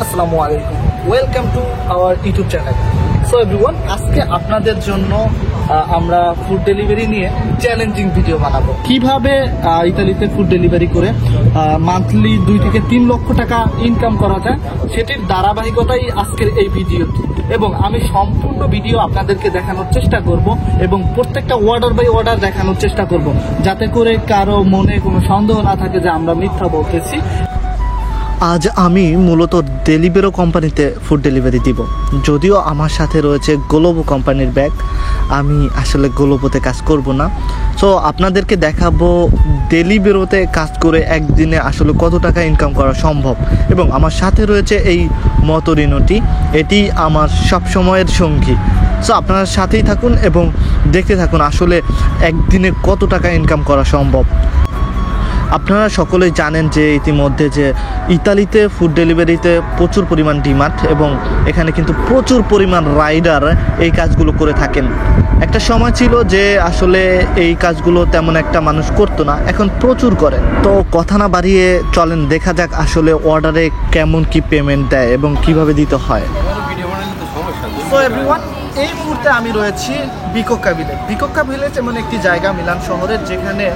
আসসালামু আলাইকুম, welcome to our YouTube channel. So everyone, আজকে আপনাদের জন্য আমরা ফুড ডেলিভারি নিয়ে চ্যালেঞ্জিং ভিডিও বানাবো। কিভাবে ইতালিতে ফুড ডেলিভারি করে মান্থলি 2 থেকে 3 লক্ষ টাকা ইনকাম করা যায়, সেটির ধারাবাহিকতাই আজকের এই ভিডিওটি। এবং আমি সম্পূর্ণ ভিডিও আপনাদেরকে দেখানোর চেষ্টা করব এবং প্রত্যেকটা অর্ডার বাই অর্ডার দেখানোর চেষ্টা করব, যাতে করে কারো মনে কোনো সন্দেহ না থাকে যে আমরা মিথ্যা বলতেছি। আজ আমি মূলত ডেলিভারো কোম্পানিতে ফুড ডেলিভারি দিব। যদিও আমার সাথে রয়েছে গ্লোবো কোম্পানির ব্যাগ, আমি আসলে গ্লোবোতে কাজ করব না। সো আপনাদেরকে দেখাবো ডেলিভারোতে কাজ করে একদিনে আসলে কত টাকা ইনকাম করা সম্ভব। এবং আমার সাথে রয়েছে এই মটোরিনোটি, এটি আমার সব সময়ের সঙ্গী। সো আপনারা সাথেই থাকুন এবং দেখতে থাকুন আসলে একদিনে কত টাকা ইনকাম করা সম্ভব। আপনারা সকলেই জানেন যে ইতিমধ্যে যে ইতালিতে ফুড ডেলিভারিতে প্রচুর পরিমাণ ডিমান্ড এবং এখানে কিন্তু প্রচুর পরিমাণ রাইডার এই কাজগুলো করে থাকেন। একটা সময় ছিল যে আসলে এই কাজগুলো তেমন একটা মানুষ করতো না, এখন প্রচুর করে। তো কথা না বাড়িয়ে চলেন দেখা যাক আসলে অর্ডারে কেমন কি পেমেন্ট দেয় এবং কিভাবে দিতে হয়। সো এভরিওয়ান, এই মুহূর্তে আমি রয়েছি বিকোক্কা ভিলেজ। বিকোক্কা ভিলেজ এমন একটি জায়গা মিলান শহরের, যেখানে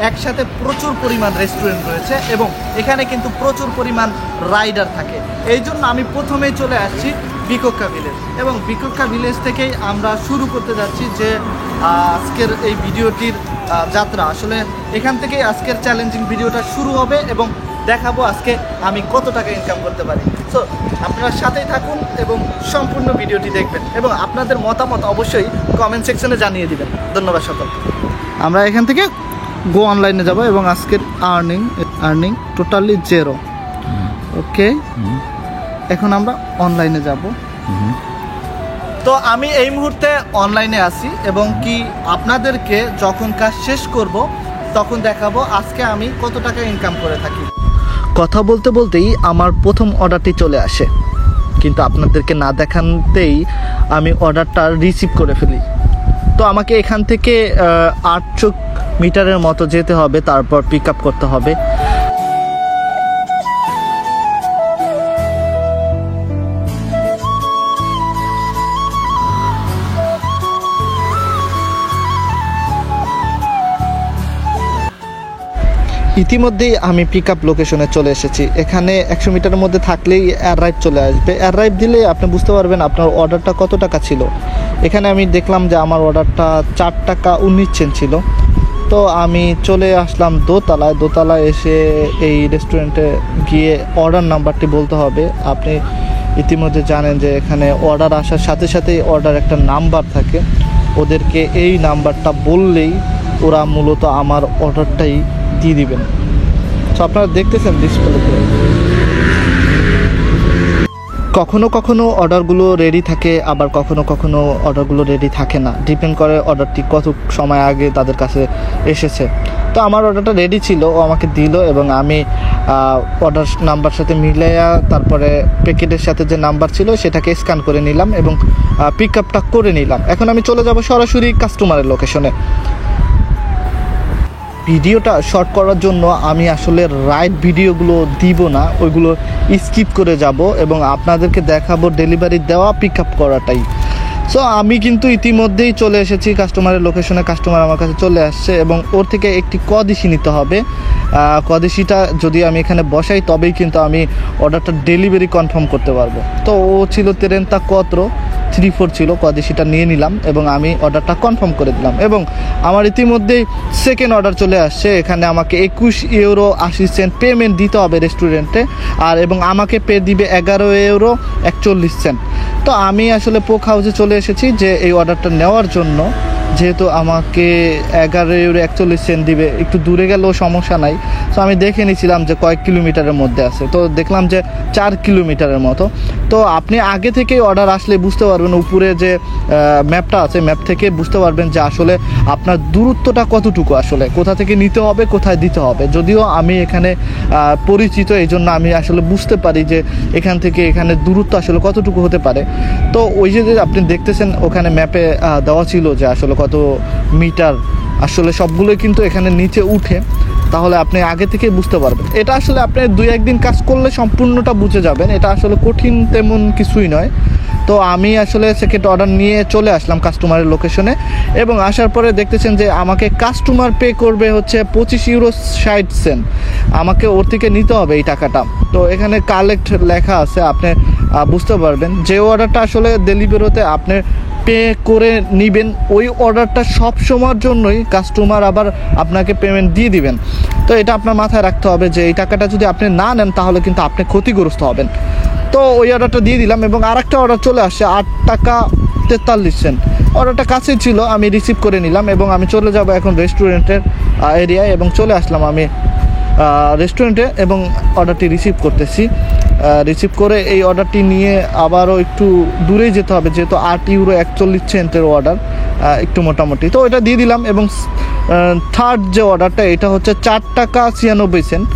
একসাথে প্রচুর পরিমাণ রেস্টুরেন্ট রয়েছে এবং এখানে কিন্তু প্রচুর পরিমাণ রাইডার থাকে। এই জন্য আমি প্রথমেই চলে আসছি বিকোক্কা ভিলেজ এবং বিকোক্কা ভিলেজ থেকেই আমরা শুরু করতে যাচ্ছি যে আজকের এই ভিডিওটির যাত্রা। আসলে এখান থেকেই আজকের চ্যালেঞ্জিং ভিডিওটা শুরু হবে এবং দেখাবো আজকে আমি কত টাকা ইনকাম করতে পারি। সো আপনারা সাথেই থাকুন এবং সম্পূর্ণ ভিডিওটি দেখবেন এবং আপনাদের মতামত অবশ্যই কমেন্ট সেকশনে জানিয়ে দিবেন। ধন্যবাদ সকল। আমরা এখান থেকে গো অনলাইনে যাব এবং আজকের আর্নিং টোটালি 0। ওকে, এখন আমরা অনলাইনে যাব। তো আমি এই মুহূর্তে অনলাইনে আছি এবং কি আপনাদেরকে যখন কাজ শেষ করব তখন দেখাবো আজকে আমি কত টাকা ইনকাম করে থাকি। কথা বলতে বলতেই আমার প্রথম অর্ডারটি চলে আসে, কিন্তু আপনাদেরকে না দেখাতেই আমি অর্ডারটা রিসিভ করে ফেলি। তো আমাকে এখান থেকে 800 মিটারের মতো যেতে হবে, তারপর পিক আপ করতে হবে। ইতিমধ্যেই আমি পিক আপ লোকেশনে চলে এসেছি। এখানে 100 মিটারের মধ্যে থাকলেই অ্যারাইভ চলে আসবে। অ্যারাইভ দিলে আপনি বুঝতে পারবেন আপনার অর্ডারটা কত টাকা ছিল। এখানে আমি দেখলাম যে আমার অর্ডারটা 4 টাকা 19 সেন্ট ছিল। তো আমি চলে আসলাম দোতলায় এসে এই রেস্টুরেন্টে গিয়ে অর্ডার নাম্বারটি বলতে হবে। আপনি ইতিমধ্যে জানেন যে এখানে অর্ডার আসার সাথে সাথেই অর্ডার একটা নাম্বার থাকে, ওদেরকে এই নাম্বারটা বললেই ওরা মূলত আমার অর্ডারটাই দিয়ে দিবেন। সো আপনারা দেখতেছেন ডিসপ্লেতে। কখনো কখনো অর্ডারগুলো রেডি থাকে, আবার কখনো কখনো অর্ডারগুলো রেডি থাকে না, ডিপেন্ড করে অর্ডারটি কত সময় আগে তাদের কাছে এসেছে। তো আমার অর্ডারটা রেডি ছিল, ও আমাকে দিল এবং আমি অর্ডার নাম্বার সাথে মিলাইয়া তারপরে প্যাকেটের সাথে যে নাম্বার ছিল সেটাকে স্ক্যান করে নিলাম এবং পিক আপটা করে নিলাম। এখন আমি চলে যাব সরাসরি কাস্টমারের লোকেশনে। ভিডিওটা শর্ট করার জন্য আমি আসলে রাইট ভিডিওগুলো দিব না, ওইগুলো স্কিপ করে যাব এবং আপনাদেরকে দেখাবো ডেলিভারি দেওয়া পিক আপ করাটাই। সো আমি কিন্তু ইতিমধ্যেই চলে এসেছি কাস্টমারের লোকেশনে। কাস্টমার আমার কাছে চলে আসছে এবং ওর থেকে একটি কদিশি নিতে হবে। কদিশিটা যদি আমি এখানে বসাই তবেই কিন্তু আমি অর্ডারটা ডেলিভারি কনফার্ম করতে পারবো। তো ও ছিল 34 ছিল, কদিশিটা নিয়ে নিলাম এবং আমি অর্ডারটা কনফার্ম করে দিলাম এবং আমার ইতিমধ্যেই সেকেন্ড অর্ডার চলে আসছে। এখানে আমাকে 21 ইউরো 80 সেন্ট পেমেন্ট দিতে হবে রেস্টুরেন্টে, আর এবং আমাকে পে দিবে 11 ইউরো 41 সেন্ট। তো আমি আসলে পোক হাউসে চলে এসেছি যে এই অর্ডারটা নেওয়ার জন্য, যেহেতু আমাকে 11 ইউরো 41 সেন্ট দিবে, একটু দূরে গেলেও সমস্যা নাই। তো আমি দেখে নিয়েছিলাম যে কয়েক কিলোমিটারের মধ্যে আছে, তো দেখলাম যে 4 কিলোমিটারের মতো। তো আপনি আগে থেকে অর্ডার আসলে বুঝতে পারবেন, উপরে যে ম্যাপটা আছে ম্যাপ থেকে বুঝতে পারবেন যে আসলে আপনার দূরত্বটা কতটুকু, আসলে কোথা থেকে নিতে হবে কোথায় দিতে হবে। যদিও আমি এখানে পরিচিত, এই জন্য আমি আসলে বুঝতে পারি যে এখান থেকে এখানে দূরত্ব আসলে কতটুকু হতে পারে। তো ওই যে আপনি দেখতেছেন ওখানে ম্যাপে দেওয়া ছিল যে আসলে কত মিটার আসলে সবগুলোই কিন্তু এখানে নিচে উঠে, তাহলে আপনি আগে থেকেই বুঝতে পারবেন। এটা আসলে আপনি 2-1 দিন কাজ করলে সম্পূর্ণটা বুঝে যাবেন, এটা আসলে কঠিন তেমন কিছুই নয়। তো আমি আসলে সেকেন্ড অর্ডার নিয়ে চলে আসলাম কাস্টমারের লোকেশনে, এবং আসার পরে দেখতেছেন যে আমাকে কাস্টমার পে করবে হচ্ছে 25 ইউরো 60 সেন্ট। আমাকে ওর থেকে নিতে হবে এই টাকাটা। তো এখানে কালেক্ট লেখা আছে, আপনি বুঝতে পারবেন যে অর্ডারটা আসলে ডেলিভারিতে আপনি পে করে নেবেন, ওই অর্ডারটা সব সময়ের জন্যই কাস্টমার আবার আপনাকে পেমেন্ট দিয়ে দিবেন। তো এটা আপনার মাথায় রাখতে হবে যে এই টাকাটা যদি আপনি না নেন তাহলে কিন্তু আপনি ক্ষতিগ্রস্ত হবেন। তো ওই অর্ডারটা দিয়ে দিলাম, এবং আরেকটা অর্ডার চলে আসছে 8 টাকা 43 সেন্ট। অর্ডারটা কাছেই ছিল, আমি রিসিভ করে নিলাম, এবং আমি চলে যাব এখন রেস্টুরেন্টের এরিয়ায়, এবং চলে আসলাম আমি রেস্টুরেন্টে, এবং অর্ডারটি রিসিভ করতেছি। রিসিভ করে এই অর্ডারটি নিয়ে আবারও একটু দূরেই যেতে হবে, যেহেতু 8 ইউরো 41 সেন্টের অর্ডার, একটু মোটামুটি। তো এটা দিয়ে দিলাম, এবং থার্ড যে অর্ডারটা এটা হচ্ছে 4 টাকা 96 সেন্ট।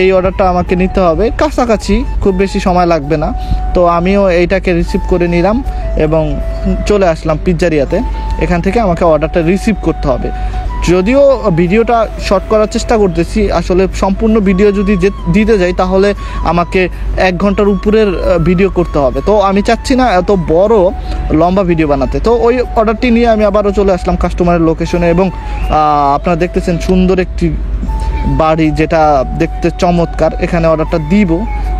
এই অর্ডারটা আমাকে নিতে হবে কাছাকাছি, খুব বেশি সময় লাগবে না। তো আমিও এইটাকে রিসিভ করে নিলাম এবং চলে আসলাম পিৎজারিয়াতে। এখান থেকে আমাকে অর্ডারটা রিসিভ করতে হবে। যদিও ভিডিওটা শর্ট করার চেষ্টা করতেছি, আসলে সম্পূর্ণ ভিডিও যদি দিতে যাই তাহলে আমাকে 1 ঘন্টার উপরের ভিডিও করতে হবে। তো আমি চাচ্ছি না এত বড় লম্বা ভিডিও বানাতে। তো ওই অর্ডারটি নিয়ে আমি আবারও চলে আসলাম কাস্টমারের লোকেশনে, এবং আপনারা দেখতেছেন সুন্দর একটি বাড়ি, যেটা দেখতে চমৎকার। এখানে অর্ডারটা দিব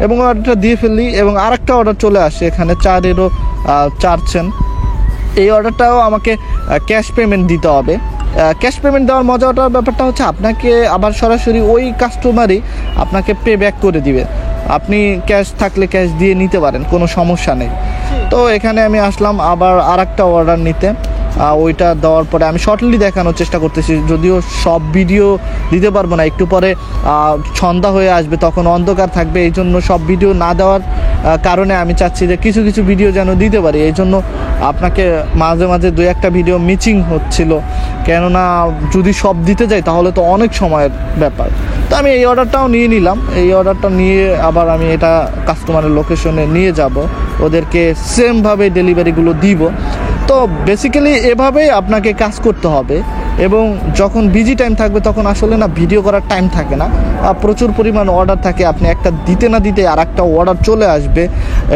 এবং অর্ডারটা দিয়ে ফেললি, এবং আরেকটা অর্ডার চলে আসে এখানে 4 ইউরো 4 সেন্ট। এই অর্ডারটাও আমাকে ক্যাশ পেমেন্ট দিতে হবে। ক্যাশ পেমেন্ট দেওয়ার মজাটার ব্যাপারটা হচ্ছে আপনাকে আবার সরাসরি ওই কাস্টমারই আপনাকে পে ব্যাক করে দিবে। আপনি ক্যাশ থাকলে ক্যাশ দিয়ে নিতে পারেন, কোনো সমস্যা নেই। তো এখানে আমি আসলাম আবার আরেকটা অর্ডার নিতে। ওইটা দেওয়ার পরে আমি শর্টলি দেখানোর চেষ্টা করতেছি, যদিও সব ভিডিও দিতে পারবো না। একটু পরে সন্ধ্যা হয়ে আসবে, তখন অন্ধকার থাকবে, এই জন্য সব ভিডিও না দেওয়ার কারণে আমি চাচ্ছি যে কিছু কিছু ভিডিও যেন দিতে পারি। এই জন্য আপনাকে মাঝে মাঝে 2-1টা ভিডিও মিসিং হচ্ছিল, কেননা যদি সব দিতে যাই তাহলে তো অনেক সময়ের ব্যাপার। তো আমি এই অর্ডারটাও নিয়ে নিলাম। এই অর্ডারটা নিয়ে আবার আমি এটা কাস্টমারের লোকেশনে নিয়ে যাব, ওদেরকে সেমভাবে ডেলিভারিগুলো দিব। তো বেসিক্যালি এভাবেই আপনাকে কাজ করতে হবে, এবং যখন বিজি টাইম থাকবে তখন আসলে না ভিডিও করার টাইম থাকে না, প্রচুর পরিমাণ অর্ডার থাকে। আপনি একটা দিতে না দিতে আর একটা অর্ডার চলে আসবে,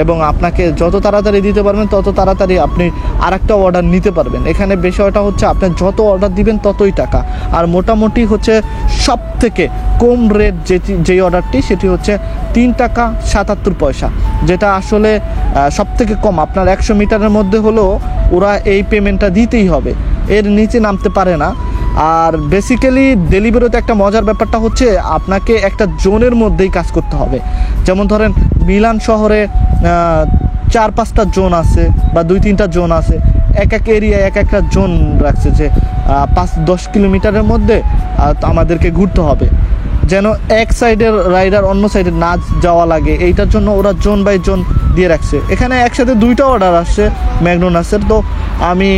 এবং আপনাকে যত তাড়াতাড়ি দিতে পারবেন তত তাড়াতাড়ি আপনি আর একটা অর্ডার নিতে পারবেন। এখানে বিষয়টা হচ্ছে আপনি যত অর্ডার দিবেন ততই টাকা। আর মোটামুটি হচ্ছে সব থেকে কম রেট যেই অর্ডারটি সেটি হচ্ছে 3 টাকা 77 পয়সা, যেটা আসলে সব থেকে কম। আপনার 100 মিটারের মধ্যে হলেও ওরা এই পেমেন্টটা দিতেই হবে, এর নিচে নামতে পারে না। আর বেসিক্যালি ডেলিভারিতে একটা মজার ব্যাপারটা হচ্ছে আপনাকে একটা জোনের মধ্যেই কাজ করতে হবে। যেমন ধরেন মিলান শহরে 4-5টা জোন আছে, বা 2-3টা জোন আছে। এক এরিয়ায় একটা জোন রাখছে যে 5-10 কিলোমিটারের মধ্যে আমাদেরকে ঘুরতে হবে, যেন এক সাইডের রাইডার অন্য সাইডে না যাওয়া লাগে। এইটার জন্য ওরা জোন বাই জোন দিয়ে রাখছে। এখানে একসাথে 2টা অর্ডার আসছে ম্যাকডোনাল্ডসের। তো আমি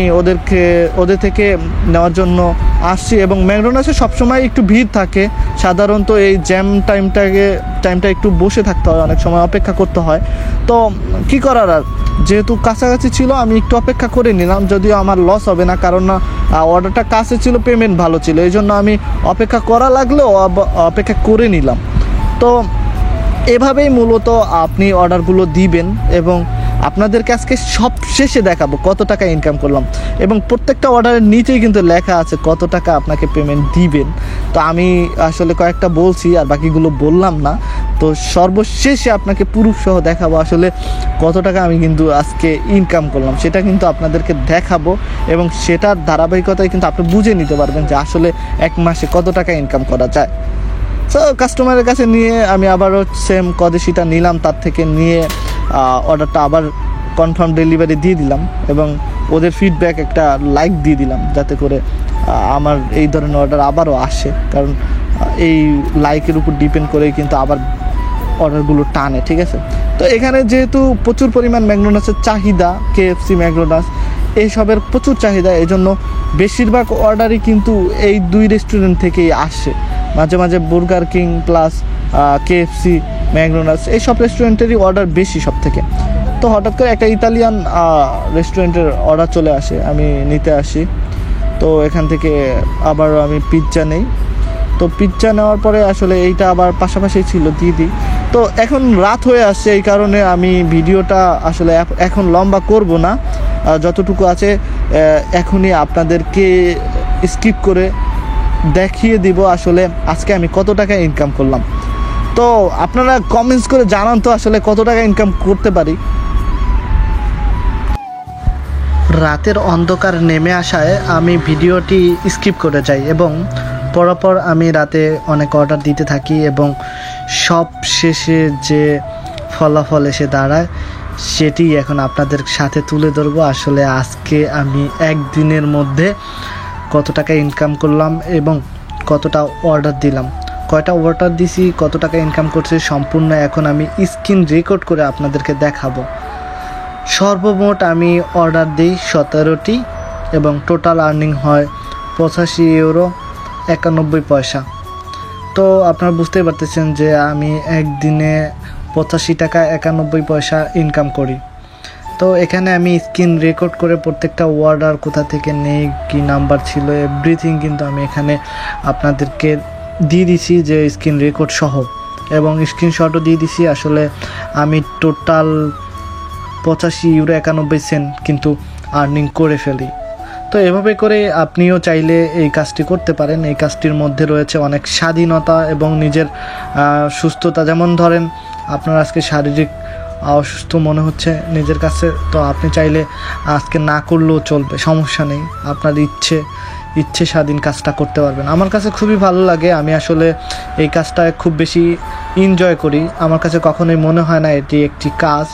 ওদের থেকে নেওয়ার জন্য আসছি, এবং ম্যাকডোনাল্ডসে সবসময় একটু ভিড় থাকে সাধারণত। এই জ্যাম টাইমটা একটু বসে থাকতে হয়, অনেক সময় অপেক্ষা করতে হয়। তো কি করার, আর যেহেতু কাছাকাছি ছিল আমি একটু অপেক্ষা করে নিলাম, যদিও আমার লস হবে না, কারণ না অর্ডারটা কাছে ছিল, পেমেন্ট ভালো ছিল, এই জন্য আমি অপেক্ষা করা লাগলেও অপেক্ষা করে নিলাম। তো এভাবেই মূলত আপনি অর্ডারগুলো দিবেন, এবং আপনাদেরকে আজকে সব শেষে দেখাবো কত টাকা ইনকাম করলাম, এবং প্রত্যেকটা অর্ডারের নিচেই কিন্তু লেখা আছে কত টাকা আপনাকে পেমেন্ট দিবেন। তো আমি আসলে কয়েকটা বলছি আর বাকিগুলো বললাম না। তো সর্বশেষে আপনাকে প্রুফ সহ দেখাবো আসলে কত টাকা আমি কিন্তু আজকে ইনকাম করলাম, সেটা কিন্তু আপনাদেরকে দেখাবো, এবং সেটার ধারাবাহিকতায় কিন্তু আপনি বুঝে নিতে পারবেন যে আসলে 1 মাসে কত টাকা ইনকাম করা যায়। সো কাস্টমারের কাছে নিয়ে আমি আবারও সেম কদেশিটা নিলাম, তার থেকে নিয়ে অর্ডারটা আবার কনফার্ম ডেলিভারি দিয়ে দিলাম, এবং ওদের ফিডব্যাক একটা লাইক দিয়ে দিলাম, যাতে করে আমার এই ধরনের অর্ডার আবারও আসে। কারণ এই লাইকের উপর ডিপেন্ড করেই কিন্তু আবার অর্ডারগুলো টানে, ঠিক আছে। তো এখানে যেহেতু প্রচুর পরিমাণ ম্যাকডোনাল্ডসের চাহিদা, KFC, ম্যাকডোনাল্ডস এইসবের প্রচুর চাহিদা, এই জন্য বেশিরভাগ অর্ডারই কিন্তু এই 2 রেস্টুরেন্ট থেকেই আসে। মাঝে মাঝে burger king plus KFC, McDonald's এইসব রেস্টুরেন্টেরই অর্ডার বেশি সব থেকে। তো হঠাৎ করে একটা ইতালিয়ান রেস্টুরেন্টের অর্ডার চলে আসে, আমি নিতে আসি। তো এখান থেকে আবারও আমি পিৎজা নেই। তো পিৎজা নেওয়ার পরে আসলে এইটা আবার পাশাপাশি ছিল দিয়ে দিই। তো এখন রাত হয়ে আসছে, এই কারণে আমি ভিডিওটা আসলে এখন লম্বা করব না, যতটুকু আছে এখনই আপনাদেরকে স্কিপ করে দেখিয়ে দিব আসলে আজকে আমি কত টাকা ইনকাম করলাম। তো আপনারা কমেন্টস করে জানান তো আসলে কত টাকা ইনকাম করতে পারি। রাতের অন্ধকার নেমে আসায় আমি ভিডিওটি স্কিপ করে যাই এবং পরপর আমি রাতে অনেক অর্ডার দিতে থাকি এবং সব শেষে যে ফলাফল এসে দাঁড়ায় সেটি এখন আপনাদের সাথে তুলে ধরবো। আসলে আজকে আমি একদিনের মধ্যে কত টাকা ইনকাম করলাম এবং কতটা অর্ডার দিলাম, কয়টা অর্ডার দিছি, কত টাকা ইনকাম করছি সম্পূর্ণ এখন আমি স্ক্রিন রেকর্ড করে আপনাদেরকে দেখাবো। সর্বমোট আমি অর্ডার দিই 17টি এবং টোটাল আর্নিং হয় 85 ইউরো 91 পয়সা। তো আপনারা বুঝতেই পারতেছেন যে আমি একদিনে 85 টাকা 91 পয়সা ইনকাম করি। তো এখানে আমি স্ক্রিন রেকর্ড করে প্রত্যেকটা অর্ডার কোথা থেকে নেই, কি নাম্বার ছিল, এভরিথিং কিন্তু আমি এখানে আপনাদেরকে দিয়ে দিছি যে স্ক্রিন রেকর্ড সহ, এবং স্ক্রিনশটও দিয়ে দিছি। আসলে আমি টোটাল 85 ইউরো 91 সেন্ট কিন্তু আর্নিং করে ফেলি। তো এভাবে করে আপনিও চাইলে এই কাজটি করতে পারেন। এই কাজটির মধ্যে রয়েছে অনেক স্বাধীনতা এবং নিজের সুস্থতা। যেমন ধরেন আপনার আজকে শারীরিক অসুস্থ মনে হচ্ছে নিজের কাছে, তো আপনি চাইলে আজকে না করলেও চলবে, সমস্যা নেই। আপনার ইচ্ছে স্বাধীন কাজটা করতে পারবেন। আমার কাছে খুবই ভালো লাগে, আমি আসলে এই কাজটা খুব বেশি এনজয় করি। আমার কাছে কখনোই মনে হয় না এটি একটি কাজ,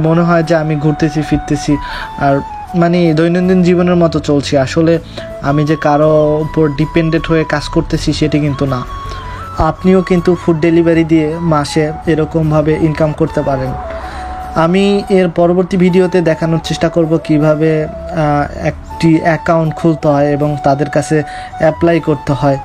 মনে হয় যে আমি ঘুরতেছি ফিরতেছি আর মানে দৈনন্দিন জীবনের মতো চলছি। আসলে আমি যে কারো উপর ডিপেন্ডেন্ট হয়ে কাজ করতেছি সেটি কিন্তু না। আপনিও কিন্তু ফুড ডেলিভারি দিয়ে মাসে এরকমভাবে ইনকাম করতে পারেন। আমি এর পরবর্তী ভিডিওতে দেখানোর চেষ্টা করব কিভাবে একটি অ্যাকাউন্ট খুলতে হয় এবং তাদের কাছে অ্যাপ্লাই করতে হয়।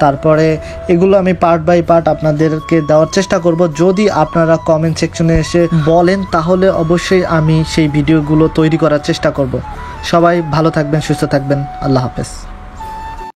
তারপরে এগুলো আমি পার্ট বাই পার্ট আপনাদেরকে দেওয়ার চেষ্টা করব। যদি আপনারা কমেন্ট সেকশনে এসে বলেন তাহলে অবশ্যই আমি সেই ভিডিওগুলো তৈরি করার চেষ্টা করব। সবাই ভালো থাকবেন, সুস্থ থাকবেন। আল্লাহ হাফেজ।